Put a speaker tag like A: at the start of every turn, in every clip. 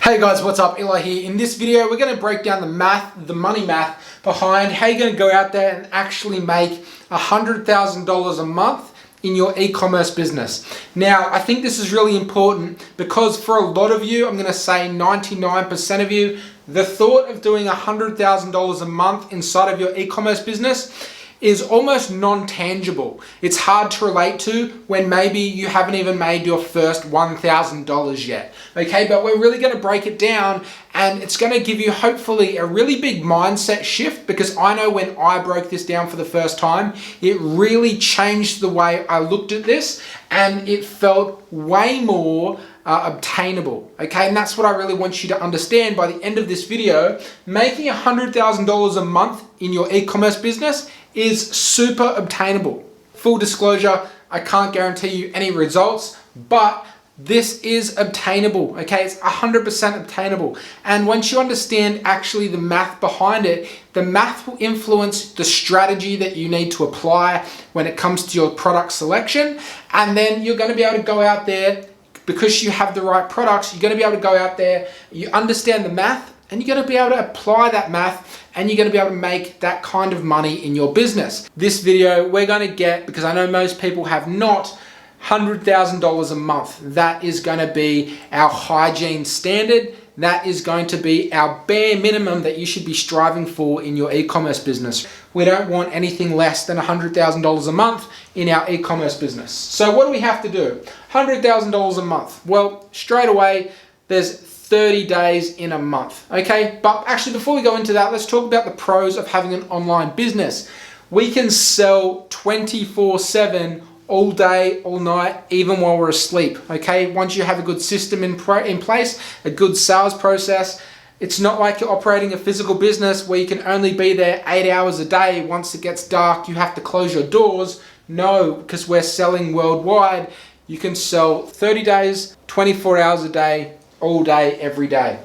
A: Hey guys, what's up? Eli here. In this video, we're going to break down the money math behind how you're going to go out there and actually make $100,000 a month in your e-commerce business. Now, I think this is really important because for a lot of you, I'm going to say 99% of you, the thought of doing $100,000 a month inside of your e-commerce business is almost non-tangible. It's hard to relate to when maybe you haven't even made your first $1,000 yet. Okay, but we're really going to break it down and it's going to give you hopefully a really big mindset shift, because I know when I broke this down for the first time, it really changed the way I looked at this and it felt way more obtainable. Okay, and that's what I really want you to understand by the end of this video. Making $100,000 a month in your e-commerce business is super obtainable. Full disclosure, I can't guarantee you any results, but this is obtainable. Okay, it's 100% obtainable. And once you understand actually the math behind it, the math will influence the strategy that you need to apply when it comes to your product selection. And then you're going to be able to go out there, because you have the right products, you're going to be able to go out there, you understand the math, and you're going to be able to apply that math, and you're going to be able to make that kind of money in your business. This video, we're going to get, because I know most people have not, $100,000 a month. That is going to be our hygiene standard. That is going to be our bare minimum that you should be striving for in your e-commerce business. We don't want anything less than $100,000 a month in our e-commerce business. So what do we have to do? $100,000 a month. Well, straight away, there's 30 days in a month. Okay, but actually before we go into that, let's talk about the pros of having an online business. We can sell 24/7 all day, all night, even while we're asleep. Okay, once you have a good system in place, a good sales process, it's not like you're operating a physical business where you can only be there 8 hours a day. Once it gets dark, you have to close your doors. No, because we're selling worldwide. You can sell 30 days, 24 hours a day, all day, every day.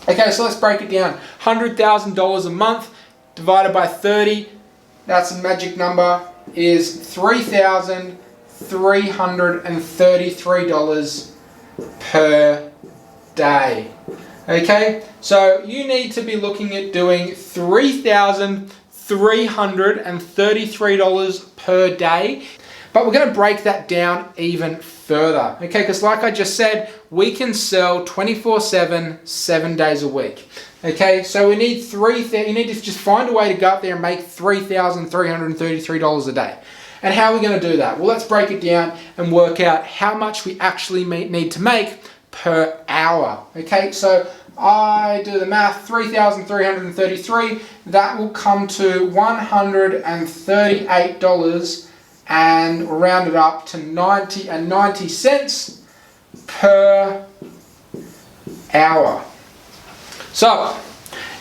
A: Okay, so let's break it down. $100,000 a month divided by 30, that's a magic number, is $3,333 per day. Okay, so you need to be looking at doing $3,333 per day. But we're going to break that down even further, okay? Because like I just said, we can sell 24/7, 7 days a week, okay? So we need you need to just find a way to go out there and make $3,333 a day. And how are we going to do that? Well, let's break it down and work out how much we actually need to make per hour, okay? So I do the math, 3,333, that will come to $138 and round it up to 90 cents per hour. So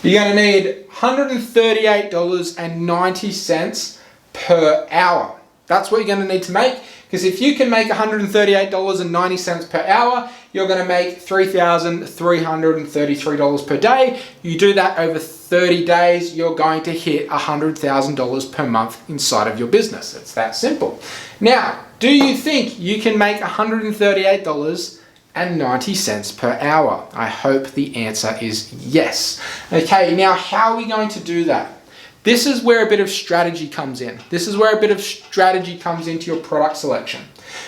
A: you're going to need $138.90 per hour. That's what you're going to need to make, because if you can make $138.90 per hour, you're going to make $3,333 per day. You do that over 30 days, you're going to hit $100,000 per month inside of your business. It's that simple. Now, do you think you can make $138.90 per hour? I hope the answer is yes. Okay, now how are we going to do that? This is where a bit of strategy comes in. This is where a bit of strategy comes into your product selection,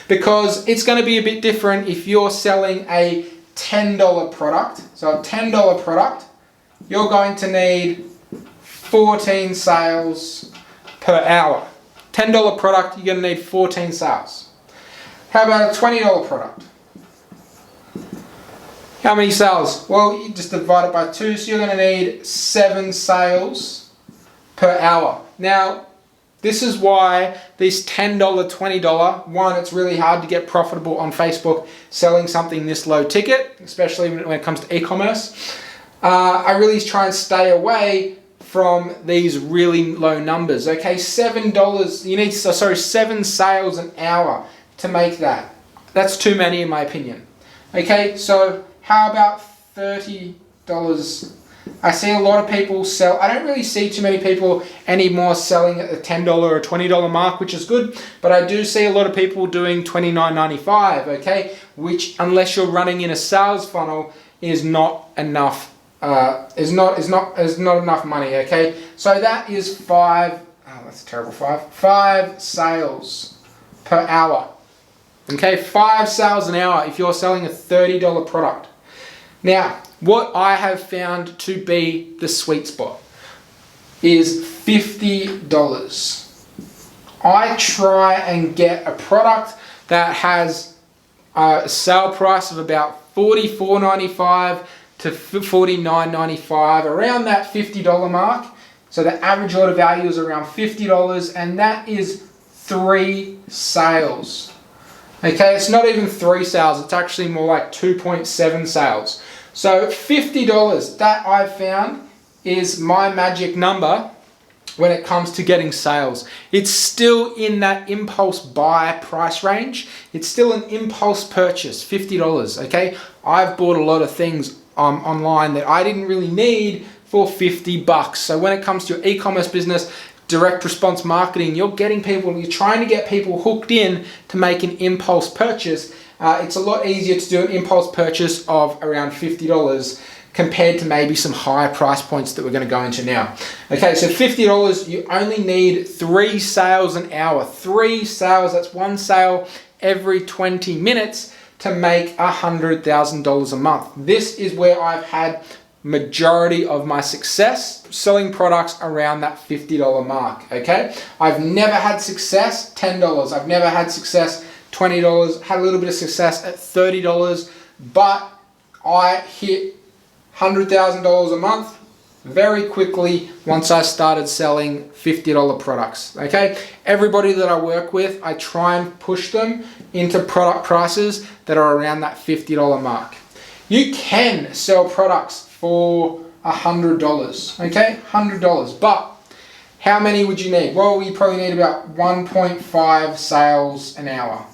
A: because it's going to be a bit different if you're selling a $10 product. So a $10 product, you're going to need 14 sales per hour. $10 product, you're going to need 14 sales. How about a $20 product? How many sales? Well, you just divide it by 2, so you're going to need 7 sales per hour. Now, this is why this $10, $20, one, it's really hard to get profitable on Facebook selling something this low ticket, especially when it comes to e-commerce. I really try and stay away from these really low numbers. Okay, $7, you need, 7 sales an hour to make that. That's too many in my opinion. Okay, so how about $30? I see a lot of people sell. I don't really see too many people anymore selling at the $10 or $20 mark, which is good, but I do see a lot of people doing $29.95, okay, which unless you're running in a sales funnel, is not enough. Is not enough money. Okay, so that is five. Oh, that's a terrible five. 5 sales per hour. Okay, 5 sales an hour if you're selling a $30 product. Now, what I have found to be the sweet spot is $50. I try and get a product that has a sale price of about $44.95 to $49.95, around that $50 mark. So the average order value is around $50, and that is 3 sales. Okay, it's not even 3 sales, it's actually more like 2.7 sales. So $50, that I've found is my magic number when it comes to getting sales. It's still in that impulse buy price range. It's still an impulse purchase, $50, okay? I've bought a lot of things online that I didn't really need for $50. So when it comes to your e-commerce business, direct response marketing, you're trying to get people hooked in to make an impulse purchase. It's a lot easier to do an impulse purchase of around $50 compared to maybe some higher price points that we're going to go into now. Okay, so $50, you only need 3 sales an hour. 3 sales, that's 1 sale every 20 minutes to make $100,000 a month. This is where I've had majority of my success selling products around that $50 mark. Okay, I've never had success $10. I've never had success $20. Had a little bit of success at $30, but I hit $100,000 a month very quickly once I started selling $50 products. Okay, everybody that I work with, I try and push them into product prices that are around that $50 mark. You can sell products for $100, okay, $100, but how many would you need? Well, you probably need about 1.5 sales an hour.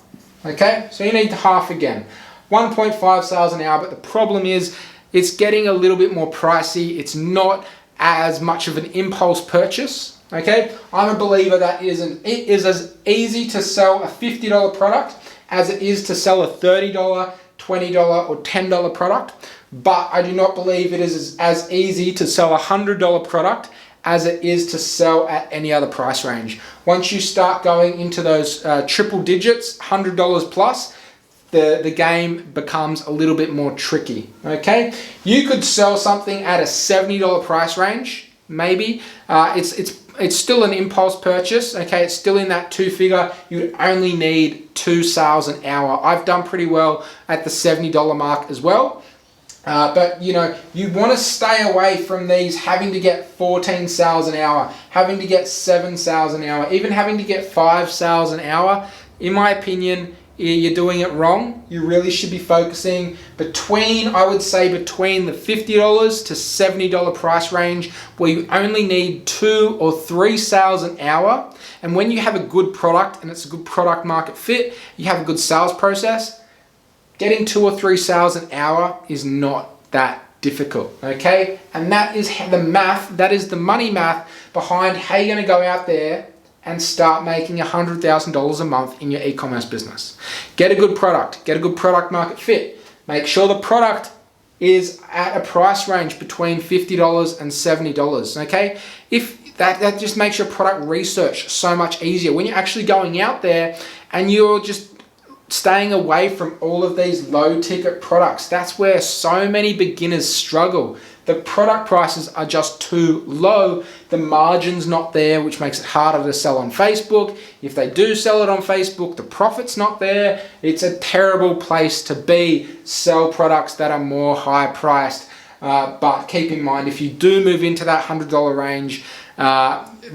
A: Okay, so you need half again, 1.5 sales an hour, but the problem is it's getting a little bit more pricey. It's not as much of an impulse purchase. Okay, I'm a believer that it is as easy to sell a $50 product as it is to sell a $30, $20 or $10 product, but I do not believe it is as easy to sell a $100 product as it is to sell at any other price range. Once you start going into those triple digits, $100 plus, the game becomes a little bit more tricky. Okay, you could sell something at a $70 price range, maybe. It's still an impulse purchase. Okay, it's still in that 2-figure. You'd only need 2 sales an hour. I've done pretty well at the $70 mark as well. But you know, you want to stay away from these having to get 14 sales an hour, having to get 7 sales an hour, even having to get 5 sales an hour. In my opinion, you're doing it wrong. You really should be focusing between the $50 to $70 price range, where you only need 2 or 3 sales an hour. And when you have a good product and it's a good product market fit, you have a good sales process, getting 2 or 3 sales an hour is not that difficult, okay? And that is the math, that is the money math behind how you're gonna go out there and start making $100,000 a month in your e-commerce business. Get a good product, get a good product market fit. Make sure the product is at a price range between $50 and $70, okay? If that just makes your product research so much easier. When you're actually going out there and you're just staying away from all of these low ticket products, that's where so many beginners struggle. The product prices are just too low. The margin's not there, which makes it harder to sell on Facebook. If they do sell it on Facebook, the profit's not there. It's a terrible place to be. Sell products that are more high priced. But keep in mind, if you do move into that $100 range,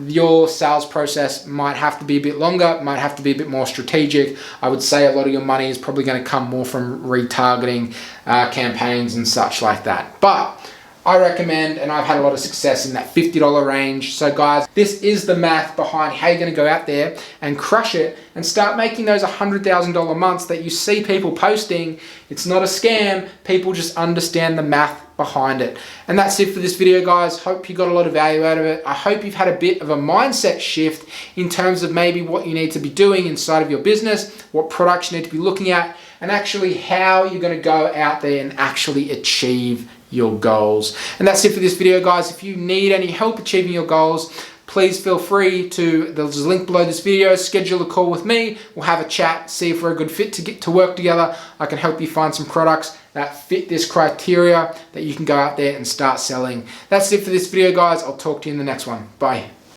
A: your sales process might have to be a bit longer, might have to be a bit more strategic. I would say a lot of your money is probably going to come more from retargeting campaigns and such like that. But I recommend, and I've had a lot of success in that $50 range. So guys, this is the math behind how you're gonna go out there and crush it and start making those $100,000 months that you see people posting. It's not a scam. People just understand the math behind it. And that's it for this video, guys. Hope you got a lot of value out of it. I hope you've had a bit of a mindset shift in terms of maybe what you need to be doing inside of your business, what products you need to be looking at, and actually how you're going to go out there and actually achieve your goals. And that's it for this video, guys. If you need any help achieving your goals, please feel free to, there's a link below this video, schedule a call with me. We'll have a chat, see if we're a good fit to get to work together. I can help you find some products that fit this criteria that you can go out there and start selling. That's it for this video, guys. I'll talk to you in the next one. Bye.